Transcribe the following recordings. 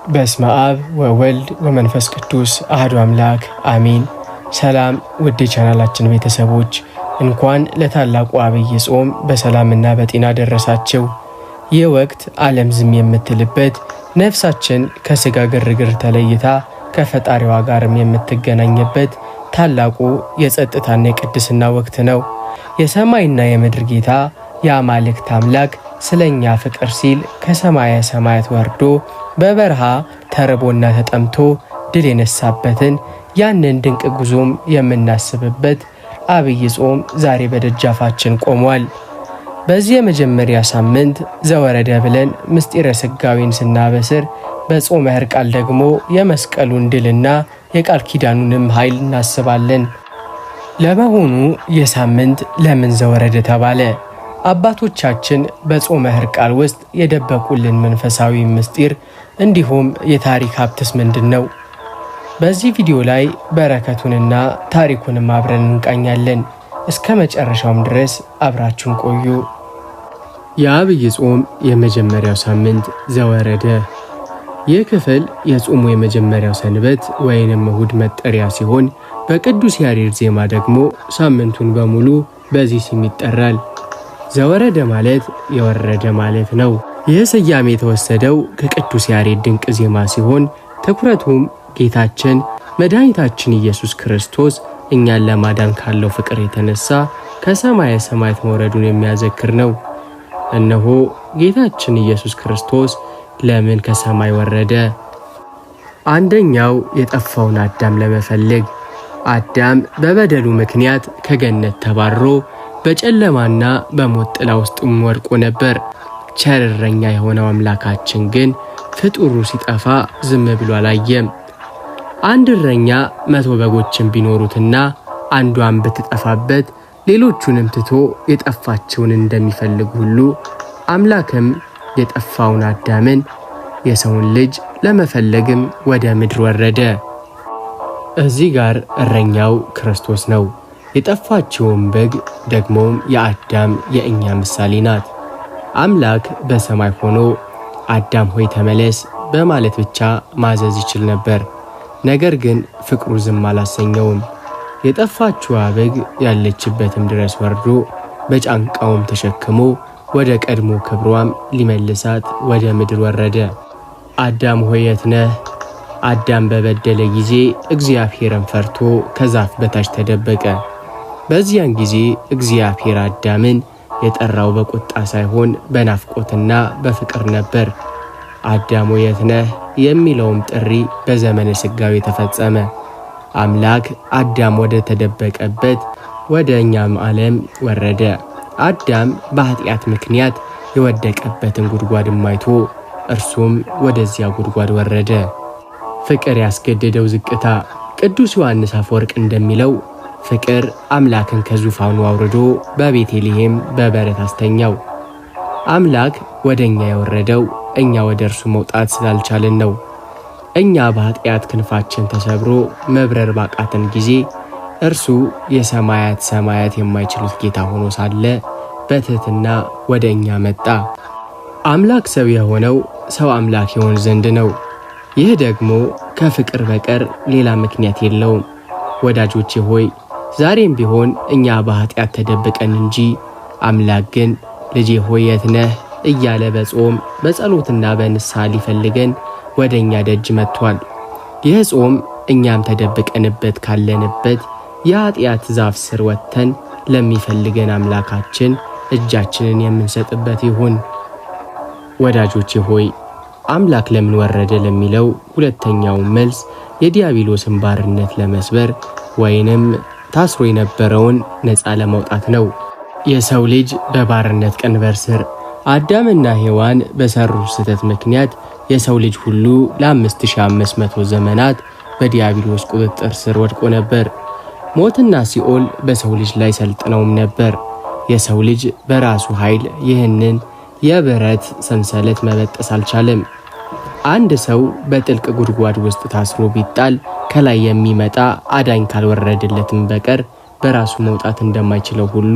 በስመ አብ ወወልድ ወመንፈስ ቅዱስ አሐዱ አምላክ አሜን። ሰላም ውድ የቻናላችን ቤተሰቦች እንኳን ለታላቁ አብይ ጾም በሰላምና በጤና ደረሳችሁ። ይህ ወቅት ዓለም ዝም የምትልበት ነፍሳችን ከሥጋ ግርግር ተለይታ ከፈጣሪዋ ጋርም የምትገናኝበት ታላቁ የጸጥታና የቅድስና ወቅት ነው። የሰማይና የምድር ጌታ የአማልክት አምላክ ስለኛ ፍቅር ሲል ከሰማየ ሰማያት ወርዶ በበረሃ ተርቦና ተጠምቶ ድል የነሳበትን ያንን ድንቅ ጉዞም የምናስብበት አብይ ጾም ዛሬ በደጃፋችን ቆሟል። በዚህ የመጀመሪያ ሳምንት ዘወረደ ብለን ምስጢረ ሥጋዌን ስናበስር፣ በጾመ ሕርቃል ደግሞ የመስቀሉን ድልና የቃል ኪዳኑንም ኃይል እናስባለን። ለመሆኑ የሳምንት ለምን ዘወረደ ተባለ? አባቶቻችን በጾመ ሕርቃል ውስጥ የደበቁልን መንፈሳዊ ምስጢር እንዲሁም የታሪክ ሀብትስ ምንድን ነው? በዚህ ቪዲዮ ላይ በረከቱንና ታሪኩንም አብረን እንቃኛለን። እስከ መጨረሻውም ድረስ አብራችሁን ቆዩ። የአብይ ጾም የመጀመሪያው ሳምንት ዘወረደ። ይህ ክፍል የጾሙ የመጀመሪያው ሰንበት ወይንም እሁድ መጠሪያ ሲሆን በቅዱስ ያሬድ ዜማ ደግሞ ሳምንቱን በሙሉ በዚህ ስም ይጠራል። ዘወረደ ማለት የወረደ ማለት ነው። ይህ ስያሜ የተወሰደው ከቅዱስ ያሬድ ድንቅ ዜማ ሲሆን ትኩረቱም ጌታችን መድኃኒታችን ኢየሱስ ክርስቶስ እኛን ለማዳን ካለው ፍቅር የተነሳ ከሰማየ ሰማያት መውረዱን የሚያዘክር ነው። እነሆ ጌታችን ኢየሱስ ክርስቶስ ለምን ከሰማይ ወረደ? አንደኛው የጠፋውን አዳም ለመፈለግ። አዳም በበደሉ ምክንያት ከገነት ተባሮ በጨለማና በሞት ጥላ ውስጥም ወድቆ ነበር። ቸር እረኛ የሆነው አምላካችን ግን ፍጡሩ ሲጠፋ ዝም ብሎ አላየም። አንድ እረኛ 100 በጎችን ቢኖሩትና አንዷን ብትጠፋበት ሌሎቹንም ትቶ የጠፋችውን እንደሚፈልግ ሁሉ አምላክም የጠፋውን አዳምን የሰውን ልጅ ለመፈለግም ወደ ምድር ወረደ። እዚህ ጋር እረኛው ክርስቶስ ነው። የጠፋችውን በግ ደግሞም የአዳም የእኛ ምሳሌ ናት። አምላክ በሰማይ ሆኖ አዳም ሆይ ተመለስ በማለት ብቻ ማዘዝ ይችል ነበር። ነገር ግን ፍቅሩ ዝም አላሰኘውም። የጠፋችዋ በግ ያለችበትም ድረስ ወርዶ በጫንቃውም ተሸክሞ ወደ ቀድሞ ክብሯም ሊመልሳት ወደ ምድር ወረደ። አዳም ሆይ የት ነህ? አዳም በበደለ ጊዜ እግዚአብሔርን ፈርቶ ከዛፍ በታች ተደበቀ። በዚያን ጊዜ እግዚአብሔር አዳምን የጠራው በቁጣ ሳይሆን በናፍቆትና በፍቅር ነበር። አዳም ሆይ የት ነህ የሚለውም ጥሪ በዘመነ ሥጋዌ ተፈጸመ። አምላክ አዳም ወደ ተደበቀበት ወደ እኛም ዓለም ወረደ። አዳም በኃጢአት ምክንያት የወደቀበትን ጉድጓድም አይቶ እርሱም ወደዚያ ጉድጓድ ወረደ። ፍቅር ያስገደደው ዝቅታ። ቅዱስ ዮሐንስ አፈወርቅ እንደሚለው ፍቅር አምላክን ከዙፋኑ አውርዶ በቤተልሔም በበረት አስተኛው። አምላክ ወደኛ የወረደው እኛ ወደ እርሱ መውጣት ስላልቻልን ነው። እኛ በኃጢአት ክንፋችን ተሰብሮ መብረር ባቃተን ጊዜ እርሱ የሰማያት ሰማያት የማይችሉት ጌታ ሆኖ ሳለ በትሕትና ወደ እኛ መጣ። አምላክ ሰው የሆነው ሰው አምላክ ይሆን ዘንድ ነው። ይህ ደግሞ ከፍቅር በቀር ሌላ ምክንያት የለውም። ወዳጆቼ ሆይ ዛሬም ቢሆን እኛ በኃጢአት ተደብቀን እንጂ አምላክ ግን ልጄ ሆይ የት ነህ እያለ በጾም በጸሎትና በንስሐ ሊፈልገን ወደ እኛ ደጅ መጥቷል። ይህ ጾም እኛም ተደብቀንበት ካለንበት የኃጢአት ዛፍ ስር ወጥተን ለሚፈልገን አምላካችን እጃችንን የምንሰጥበት ይሁን። ወዳጆቼ ሆይ አምላክ ለምን ወረደ ለሚለው ሁለተኛው መልስ የዲያብሎስን ባርነት ለመስበር ወይንም ታስሮ የነበረውን ነፃ ለማውጣት ነው። የሰው ልጅ በባርነት ቀንበር ስር አዳምና ሔዋን በሰሩት ስህተት ምክንያት የሰው ልጅ ሁሉ ለ5500 ዘመናት በዲያብሎስ ቁጥጥር ስር ወድቆ ነበር። ሞትና ሲኦል በሰው ልጅ ላይ ሰልጥነውም ነበር። የሰው ልጅ በራሱ ኃይል ይህንን የብረት ሰንሰለት መበጠስ አልቻለም። አንድ ሰው በጥልቅ ጉድጓድ ውስጥ ታስሮ ቢጣል ከላይ የሚመጣ አዳኝ ካልወረደለትም በቀር በራሱ መውጣት እንደማይችለው ሁሉ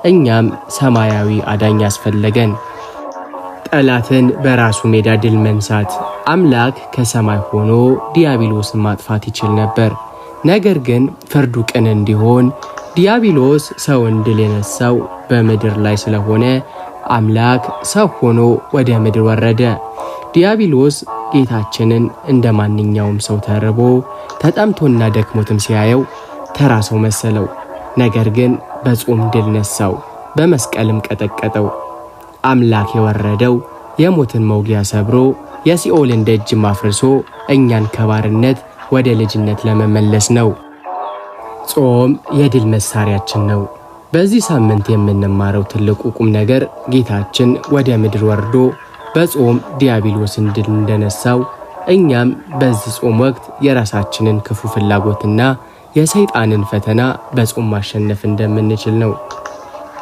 እኛም ሰማያዊ አዳኝ ያስፈልገን። ጠላትን በራሱ ሜዳ ድል መንሳት። አምላክ ከሰማይ ሆኖ ዲያብሎስን ማጥፋት ይችል ነበር። ነገር ግን ፍርዱ ቅን እንዲሆን ዲያብሎስ ሰውን ድል የነሳው በምድር ላይ ስለሆነ አምላክ ሰው ሆኖ ወደ ምድር ወረደ። ዲያብሎስ ጌታችንን እንደ ማንኛውም ሰው ተርቦ ተጠምቶና ደክሞትም ሲያየው ተራ ሰው መሰለው። ነገር ግን በጾም ድል ነሳው፣ በመስቀልም ቀጠቀጠው። አምላክ የወረደው የሞትን መውጊያ ሰብሮ የሲኦልን ደጅም አፍርሶ እኛን ከባርነት ወደ ልጅነት ለመመለስ ነው። ጾም የድል መሳሪያችን ነው። በዚህ ሳምንት የምንማረው ትልቁ ቁም ነገር ጌታችን ወደ ምድር ወርዶ በጾም ዲያብሎስን ድል እንደነሳው እኛም በዚህ ጾም ወቅት የራሳችንን ክፉ ፍላጎትና የሰይጣንን ፈተና በጾም ማሸነፍ እንደምንችል ነው።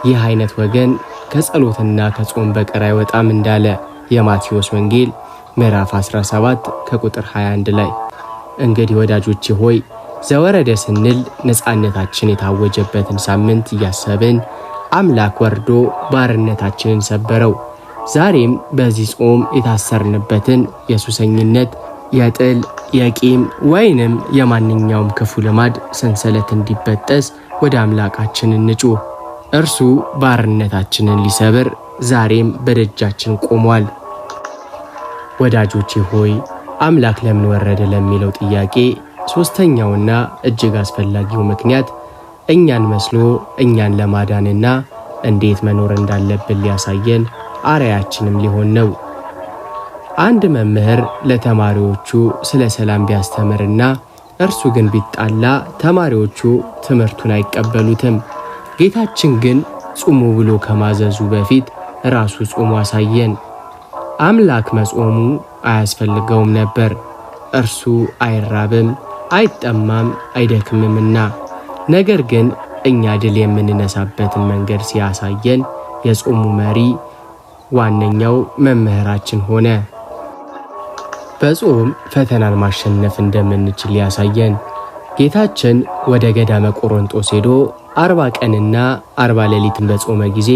ይህ አይነት ወገን ከጸሎትና ከጾም በቀር አይወጣም እንዳለ የማቴዎስ ወንጌል ምዕራፍ 17 ከቁጥር 21 ላይ። እንግዲህ ወዳጆቼ ሆይ ዘወረደ ስንል ነፃነታችን የታወጀበትን ሳምንት እያሰብን አምላክ ወርዶ ባርነታችንን ሰበረው። ዛሬም በዚህ ጾም የታሰርንበትን የሱሰኝነት፣ የጥል፣ የቂም ወይንም የማንኛውም ክፉ ልማድ ሰንሰለት እንዲበጠስ ወደ አምላካችን እንጩህ። እርሱ ባርነታችንን ሊሰብር ዛሬም በደጃችን ቆሟል። ወዳጆቼ ሆይ አምላክ ለምን ወረደ ለሚለው ጥያቄ ሶስተኛውና እጅግ አስፈላጊው ምክንያት እኛን መስሎ እኛን ለማዳንና እንዴት መኖር እንዳለብን ሊያሳየን አርአያችንም ሊሆን ነው። አንድ መምህር ለተማሪዎቹ ስለ ሰላም ቢያስተምርና እርሱ ግን ቢጣላ ተማሪዎቹ ትምህርቱን አይቀበሉትም። ጌታችን ግን ጾሙ ብሎ ከማዘዙ በፊት ራሱ ጾሙ አሳየን። አምላክ መጾሙ አያስፈልገውም ነበር። እርሱ አይራብም፣ አይጠማም፣ አይደክምምና። ነገር ግን እኛ ድል የምንነሳበትን መንገድ ሲያሳየን የጾሙ መሪ ዋነኛው መምህራችን ሆነ። በጾም ፈተናን ማሸነፍ እንደምንችል ያሳየን ጌታችን ወደ ገዳመ ቆሮንጦስ ሄዶ 40 ቀንና 40 ሌሊትን በጾመ ጊዜ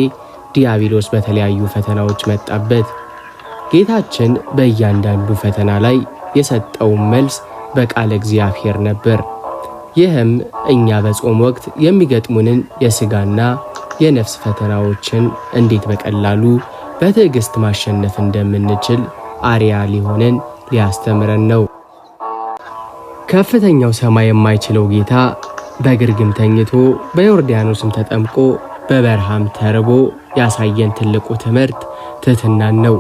ዲያብሎስ በተለያዩ ፈተናዎች መጣበት። ጌታችን በእያንዳንዱ ፈተና ላይ የሰጠው መልስ በቃለ እግዚአብሔር ነበር። ይህም እኛ በጾም ወቅት የሚገጥሙንን የሥጋና የነፍስ ፈተናዎችን እንዴት በቀላሉ በትዕግስት ማሸነፍ እንደምንችል አርአያ ሊሆነን ሊያስተምረን ነው። ከፍተኛው ሰማይ የማይችለው ጌታ በግርግም ተኝቶ በዮርዳኖስም ተጠምቆ በበረሃም ተርቦ ያሳየን ትልቁ ትምህርት ትሕትናን ነው።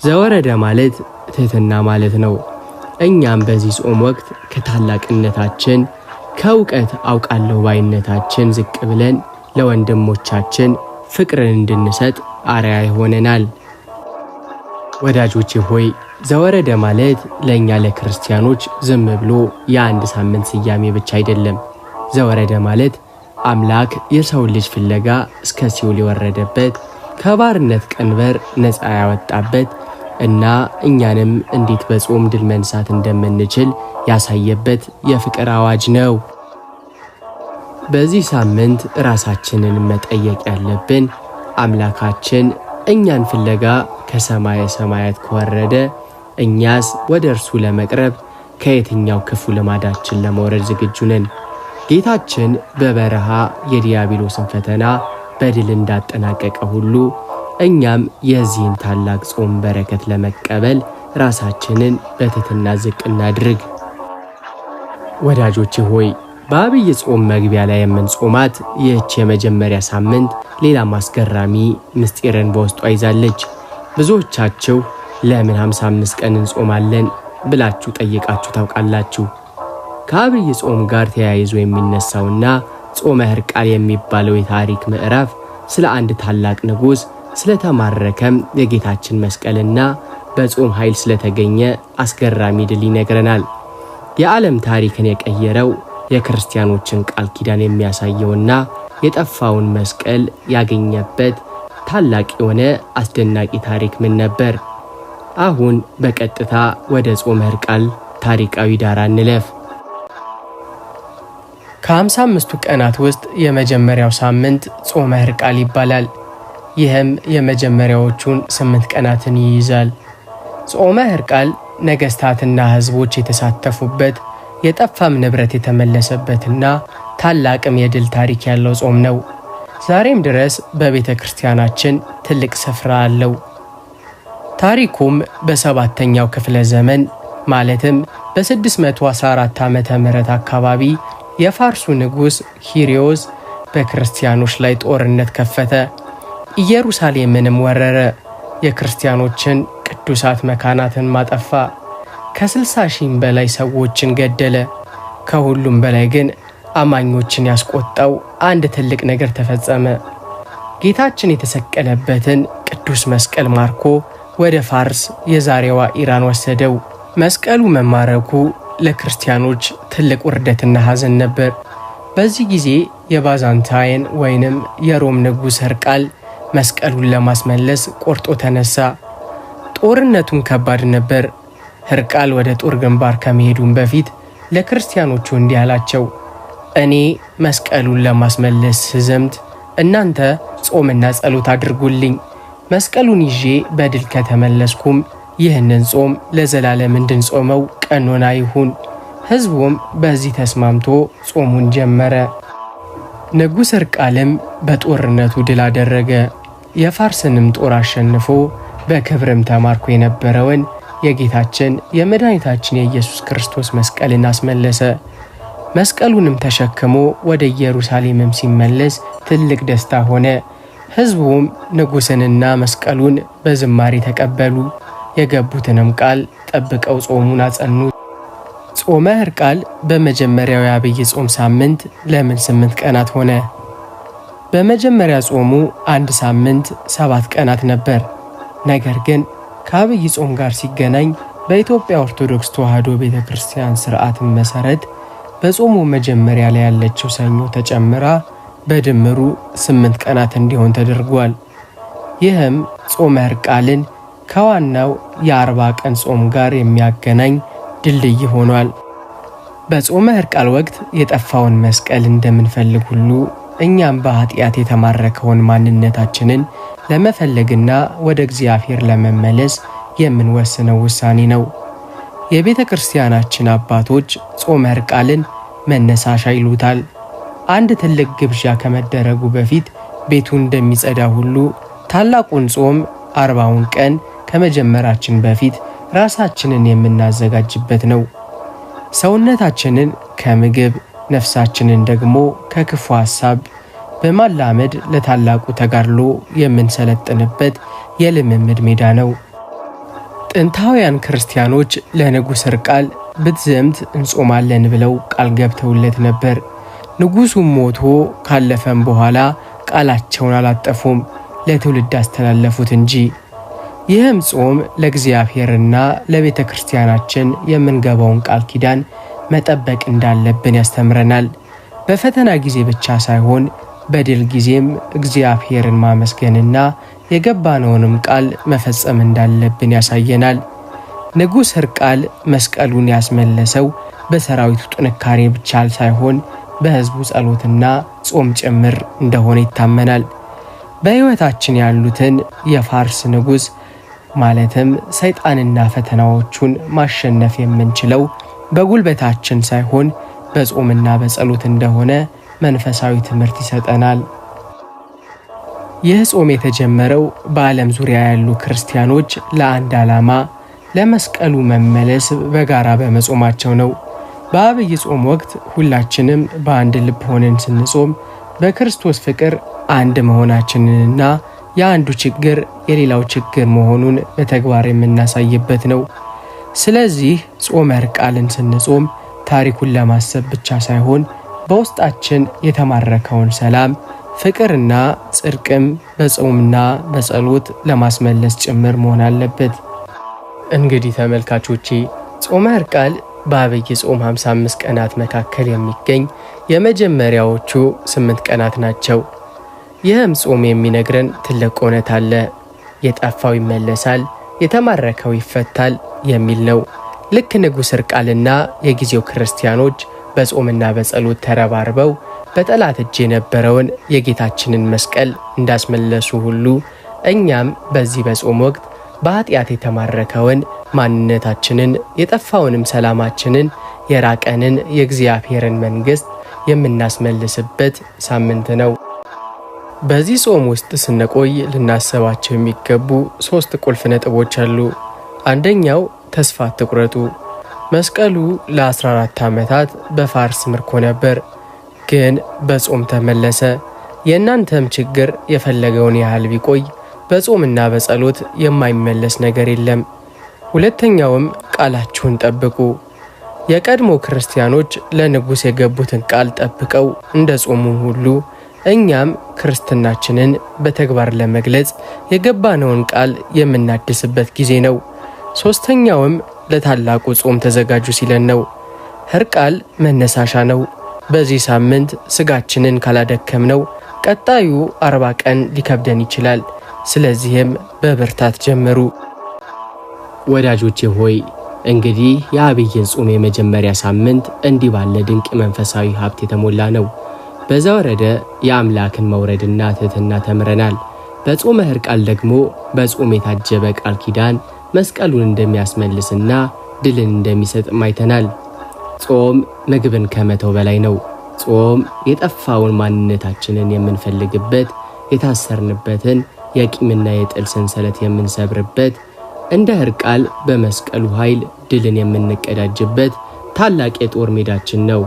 ዘወረደ ማለት ትሕትና ማለት ነው። እኛም በዚህ ጾም ወቅት ከታላቅነታችን ከእውቀት አውቃለሁ ባይነታችን ዝቅ ብለን ለወንድሞቻችን ፍቅርን እንድንሰጥ አርአያ ይሆነናል። ወዳጆቼ ሆይ ዘወረደ ማለት ለእኛ ለክርስቲያኖች ዝም ብሎ የአንድ ሳምንት ስያሜ ብቻ አይደለም። ዘወረደ ማለት አምላክ የሰው ልጅ ፍለጋ እስከ ሲኦል የወረደበት፣ ከባርነት ቀንበር ነፃ ያወጣበት እና እኛንም እንዴት በጾም ድል መንሳት እንደምንችል ያሳየበት የፍቅር አዋጅ ነው። በዚህ ሳምንት ራሳችንን መጠየቅ ያለብን አምላካችን እኛን ፍለጋ ከሰማየ ሰማያት ከወረደ እኛስ ወደ እርሱ ለመቅረብ ከየትኛው ክፉ ልማዳችን ለመውረድ ዝግጁ ነን? ጌታችን በበረሃ የዲያብሎስን ፈተና በድል እንዳጠናቀቀ ሁሉ እኛም የዚህን ታላቅ ጾም በረከት ለመቀበል ራሳችንን በትሕትና ዝቅ እናድርግ። ወዳጆቼ ሆይ በአብይ ጾም መግቢያ ላይ የምንጾማት ይህች የመጀመሪያ ሳምንት ሌላ አስገራሚ ምስጢርን በውስጧ ይዛለች። ብዙዎቻችሁ ለምን 55 ቀን እንጾማለን ብላችሁ ጠይቃችሁ ታውቃላችሁ። ከአብይ ጾም ጋር ተያይዞ የሚነሳውና ጾመ ሕርቃል የሚባለው የታሪክ ምዕራፍ ስለ አንድ ታላቅ ንጉሥ ስለተማረከም የጌታችን መስቀልና በጾም ኃይል ስለተገኘ አስገራሚ ድል ይነግረናል። የዓለም ታሪክን የቀየረው የክርስቲያኖችን ቃል ኪዳን የሚያሳየውና የጠፋውን መስቀል ያገኘበት ታላቅ የሆነ አስደናቂ ታሪክ ምን ነበር? አሁን በቀጥታ ወደ ጾመ ሕርቃል ታሪካዊ ዳራ እንለፍ። ከ55ቱ ቀናት ውስጥ የመጀመሪያው ሳምንት ጾመ ሕርቃል ይባላል። ይህም የመጀመሪያዎቹን 8 ቀናትን ይይዛል። ጾመ ሕርቃል ነገስታትና ህዝቦች የተሳተፉበት የጠፋም ንብረት የተመለሰበትና ታላቅም የድል ታሪክ ያለው ጾም ነው። ዛሬም ድረስ በቤተ ክርስቲያናችን ትልቅ ስፍራ አለው። ታሪኩም በ7ኛው ክፍለ ዘመን ማለትም በ614 ዓመተ ምህረት አካባቢ የፋርሱ ንጉስ ሂሪዮስ በክርስቲያኖች ላይ ጦርነት ከፈተ። ኢየሩሳሌምንም ወረረ። የክርስቲያኖችን ቅዱሳት መካናትን ማጠፋ። ከ60,000 በላይ ሰዎችን ገደለ። ከሁሉም በላይ ግን አማኞችን ያስቆጣው አንድ ትልቅ ነገር ተፈጸመ። ጌታችን የተሰቀለበትን ቅዱስ መስቀል ማርኮ ወደ ፋርስ የዛሬዋ ኢራን ወሰደው። መስቀሉ መማረኩ ለክርስቲያኖች ትልቅ ውርደትና ሐዘን ነበር። በዚህ ጊዜ የባዛንታይን ወይንም የሮም ንጉስ ሕርቃል መስቀሉን ለማስመለስ ቆርጦ ተነሳ። ጦርነቱን ከባድ ነበር። ሕርቃል ወደ ጦር ግንባር ከመሄዱም በፊት ለክርስቲያኖቹ እንዲህ አላቸው፣ እኔ መስቀሉን ለማስመለስ ስዘምት እናንተ ጾምና ጸሎት አድርጉልኝ። መስቀሉን ይዤ በድል ከተመለስኩም ይህንን ጾም ለዘላለም እንድንጾመው ቀኖና ይሁን። ሕዝቡም በዚህ ተስማምቶ ጾሙን ጀመረ። ንጉሥ ሕርቃልም በጦርነቱ ድል አደረገ። የፋርስንም ጦር አሸንፎ በክብርም ተማርኮ የነበረውን የጌታችን የመድኃኒታችን የኢየሱስ ክርስቶስ መስቀልን አስመለሰ። መስቀሉንም ተሸክሞ ወደ ኢየሩሳሌምም ሲመለስ ትልቅ ደስታ ሆነ። ሕዝቡም ንጉሥንና መስቀሉን በዝማሬ ተቀበሉ። የገቡትንም ቃል ጠብቀው ጾሙን አጸኑ። ጾመ ሕርቃል በመጀመሪያው የአብይ ጾም ሳምንት ለምን 8 ቀናት ሆነ? በመጀመሪያ ጾሙ 1 ሳምንት 7 ቀናት ነበር። ነገር ግን ከአብይ ጾም ጋር ሲገናኝ በኢትዮጵያ ኦርቶዶክስ ተዋሕዶ ቤተክርስቲያን ሥርዓት መሰረት በጾሙ መጀመሪያ ላይ ያለችው ሰኞ ተጨምራ በድምሩ 8 ቀናት እንዲሆን ተደርጓል። ይህም ጾመ ሕርቃልን ከዋናው የ40 ቀን ጾም ጋር የሚያገናኝ ድልድይ ሆኗል። በጾመ ሕርቃል ወቅት የጠፋውን መስቀል እንደምንፈልግ ሁሉ እኛም በኃጢአት የተማረከውን ማንነታችንን ለመፈለግና ወደ እግዚአብሔር ለመመለስ የምንወስነው ውሳኔ ነው። የቤተ ክርስቲያናችን አባቶች ጾመ ሕርቃልን መነሳሻ ይሉታል። አንድ ትልቅ ግብዣ ከመደረጉ በፊት ቤቱ እንደሚጸዳ ሁሉ ታላቁን ጾም 40ውን ቀን ከመጀመራችን በፊት ራሳችንን የምናዘጋጅበት ነው። ሰውነታችንን ከምግብ ነፍሳችንን ደግሞ ከክፉ ሐሳብ በማላመድ ለታላቁ ተጋድሎ የምንሰለጥንበት የልምምድ ሜዳ ነው። ጥንታውያን ክርስቲያኖች ለንጉሥ ሕርቃል ብትዘምት እንጾማለን ብለው ቃል ገብተውለት ነበር። ንጉሡም ሞቶ ካለፈም በኋላ ቃላቸውን አላጠፉም፣ ለትውልድ አስተላለፉት እንጂ። ይህም ጾም ለእግዚአብሔርና ለቤተ ክርስቲያናችን የምንገባውን ቃል ኪዳን መጠበቅ እንዳለብን ያስተምረናል። በፈተና ጊዜ ብቻ ሳይሆን በድል ጊዜም እግዚአብሔርን ማመስገንና የገባነውንም ቃል መፈጸም እንዳለብን ያሳየናል። ንጉሥ ሕርቃል መስቀሉን ያስመለሰው በሰራዊቱ ጥንካሬ ብቻ ሳይሆን በሕዝቡ ጸሎትና ጾም ጭምር እንደሆነ ይታመናል። በሕይወታችን ያሉትን የፋርስ ንጉሥ ማለትም ሰይጣንና ፈተናዎቹን ማሸነፍ የምንችለው በጉልበታችን ሳይሆን በጾምና በጸሎት እንደሆነ መንፈሳዊ ትምህርት ይሰጠናል። ይህ ጾም የተጀመረው በዓለም ዙሪያ ያሉ ክርስቲያኖች ለአንድ ዓላማ ለመስቀሉ መመለስ በጋራ በመጾማቸው ነው። በአብይ ጾም ወቅት ሁላችንም በአንድ ልብ ሆነን ስንጾም በክርስቶስ ፍቅር አንድ መሆናችንንና የአንዱ ችግር የሌላው ችግር መሆኑን በተግባር የምናሳይበት ነው። ስለዚህ ጾመ ሕርቃልን ስንጾም ታሪኩን ለማሰብ ብቻ ሳይሆን በውስጣችን የተማረከውን ሰላም፣ ፍቅርና ጽድቅም በጾምና በጸሎት ለማስመለስ ጭምር መሆን አለበት። እንግዲህ ተመልካቾቼ ጾመ ሕርቃል በአብይ ጾም 55 ቀናት መካከል የሚገኝ የመጀመሪያዎቹ 8 ቀናት ናቸው። ይህም ጾም የሚነግረን ትልቅ እውነት አለ። የጠፋው ይመለሳል፣ የተማረከው ይፈታል የሚል ነው። ልክ ንጉሥ ሕርቃልና የጊዜው ክርስቲያኖች በጾምና በጸሎት ተረባርበው በጠላት እጅ የነበረውን የጌታችንን መስቀል እንዳስመለሱ ሁሉ እኛም በዚህ በጾም ወቅት በኃጢአት የተማረከውን ማንነታችንን የጠፋውንም ሰላማችንን የራቀንን የእግዚአብሔርን መንግሥት የምናስመልስበት ሳምንት ነው። በዚህ ጾም ውስጥ ስንቆይ ልናስባቸው የሚገቡ 3 ቁልፍ ነጥቦች አሉ። አንደኛው ተስፋ አትቁረጡ። መስቀሉ ለ14 ዓመታት በፋርስ ምርኮ ነበር፣ ግን በጾም ተመለሰ። የእናንተም ችግር የፈለገውን ያህል ቢቆይ በጾምና በጸሎት የማይመለስ ነገር የለም። ሁለተኛውም ቃላችሁን ጠብቁ። የቀድሞ ክርስቲያኖች ለንጉሥ የገቡትን ቃል ጠብቀው እንደ ጾሙ ሁሉ እኛም ክርስትናችንን በተግባር ለመግለጽ የገባነውን ቃል የምናድስበት ጊዜ ነው። ሶስተኛውም ለታላቁ ጾም ተዘጋጁ ሲለን ነው። ሕርቃል መነሳሻ ነው። በዚህ ሳምንት ስጋችንን ካላደከምነው ቀጣዩ 40 ቀን ሊከብደን ይችላል። ስለዚህም በብርታት ጀምሩ። ወዳጆቼ ሆይ እንግዲህ የአብይን ጾም የመጀመሪያ ሳምንት እንዲህ ባለ ድንቅ መንፈሳዊ ሀብት የተሞላ ነው። በዘወረደ የአምላክን መውረድና ትሕትና ተምረናል። በጾመ ሕርቃል ደግሞ በጾም የታጀበ ቃል ኪዳን መስቀሉን እንደሚያስመልስና ድልን እንደሚሰጥ አይተናል። ጾም ምግብን ከመተው በላይ ነው። ጾም የጠፋውን ማንነታችንን የምንፈልግበት፣ የታሰርንበትን የቂምና የጥል ሰንሰለት የምንሰብርበት፣ እንደ ሕርቃል በመስቀሉ ኃይል ድልን የምንቀዳጅበት ታላቅ የጦር ሜዳችን ነው።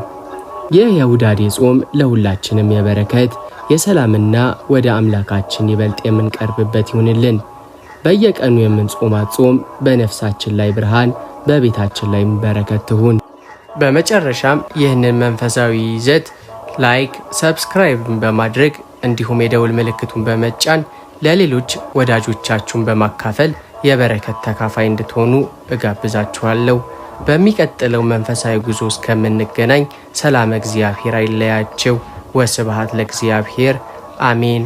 ይህ የሁዳዴ ጾም ለሁላችንም የበረከት የሰላምና ወደ አምላካችን ይበልጥ የምንቀርብበት ይሁንልን። በየቀኑ የምንጾማት ጾም በነፍሳችን ላይ ብርሃን፣ በቤታችን ላይ በረከት ትሁን። በመጨረሻም ይህንን መንፈሳዊ ይዘት ላይክ፣ ሰብስክራይብ በማድረግ እንዲሁም የደውል ምልክቱን በመጫን ለሌሎች ወዳጆቻችሁን በማካፈል የበረከት ተካፋይ እንድትሆኑ እጋብዛችኋለሁ። በሚቀጥለው መንፈሳዊ ጉዞ እስከምንገናኝ ሰላም እግዚአብሔር አይለያችሁ። ወስብሐት ለእግዚአብሔር። አሜን።